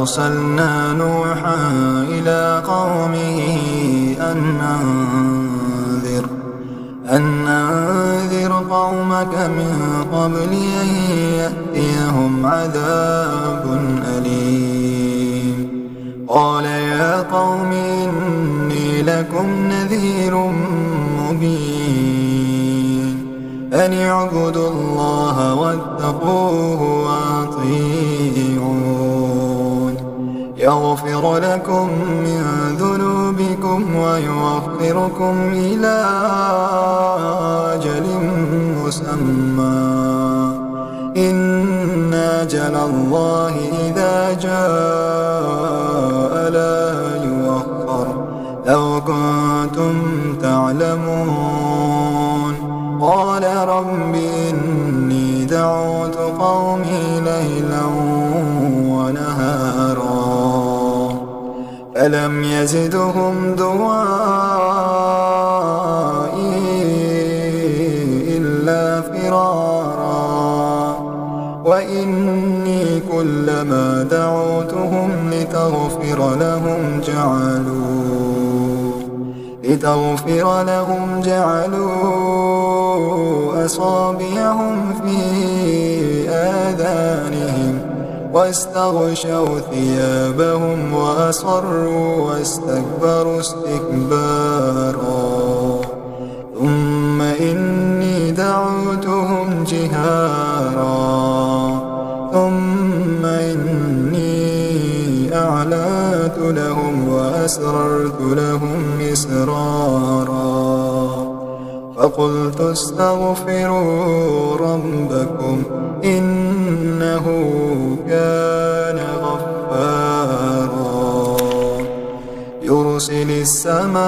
أرسلنا نوحا إلى قومه أن أنذر قومك من قبل أن يأتيهم عذاب أليم. قال يا قوم إني لكم نذير مبين أن اعبدوا الله واتقوه وأطيعون يغفر لكم من ذنوبكم ويوفركم إلى أجل مسمى إن أجل الله إذا جاء لا يؤخر لو كنتم تعلمون. قال رب إني دعوت قومي ليلا ونهارا فلم يزدهم دعائي إلا فرارا وإني كلما دعوتهم لتغفر لهم جعلوا أصابعهم في آذانهم واستغشوا ثيابهم وأصروا واستكبروا استكبارا ثم إني دعوتهم جهارا ثم إني أعلنت لهم وأسررت لهم إسرارا فقلت استغفروا ربكم إنه كان غفارا يرسل السماء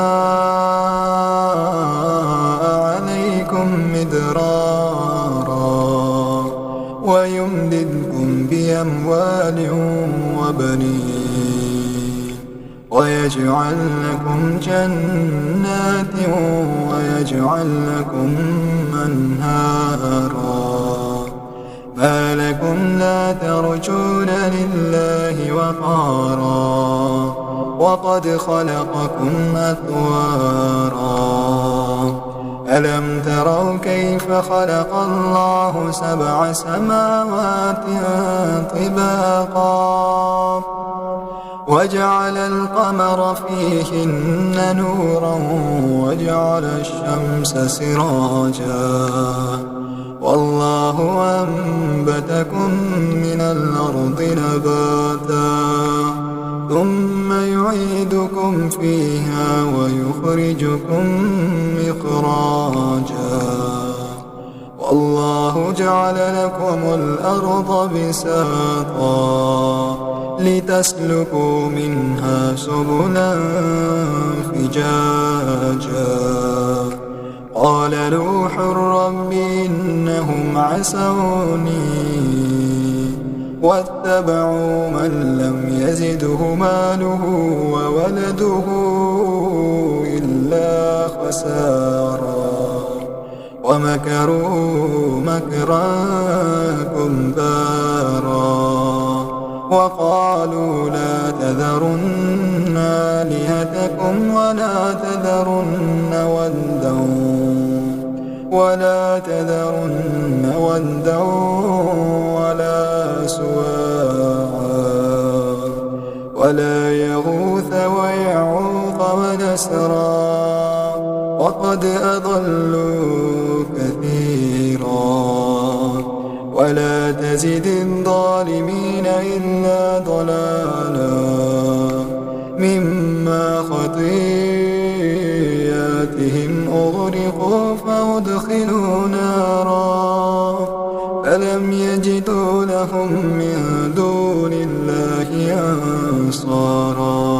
عليكم مدرارا ويمددكم بأموال وبنين ويجعل لكم جنات ويجعل لكم أنهارا ما لكم لا ترجون لله وقارا وقد خلقكم أطوارا ألم تروا كيف خلق الله 7 سماوات طباقا وجعل القمر فيهن نورا وجعل الشمس سراجا والله أنبتكم من الأرض نباتا ثم يعيدكم فيها ويخرجكم إخراجا والله جعل لكم الأرض بساطا لتسلكوا منها سبلا فجاجا قال نوح رب إنهم عصوني واتبعوا من لم يزده ماله وولده إلا خسارا ومكروا مكرا كبارا وقالوا لا تذرن آلهتكم ولا تذرن ودا ولا سواعا ولا يغوث ويعوق ونسرا وقد أضلوا كثيرا ولا تزد الظالمين إلا ضلالا مما خطيئاتهم أغرقوا فأدخلوا نارا فلم يجدوا لهم من دون الله أنصارا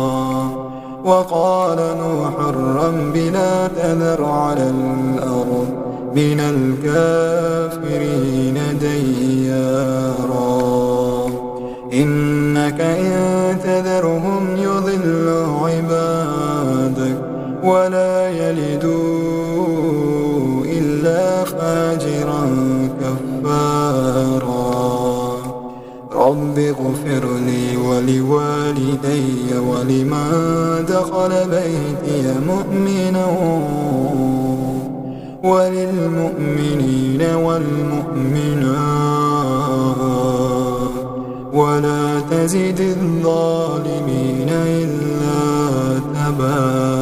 وقال نوح رب لا تذر على الأرض من الكافرين ديارا إنك إن تذرهم يضلوا عبادك ولا يلدوا إلا فاجرا كفارا رب اغفر لي ولوالدي ولمن دخل بيتي مؤمنا وللمؤمنين والمؤمنات ولا تزد الظالمين إلا تبارا.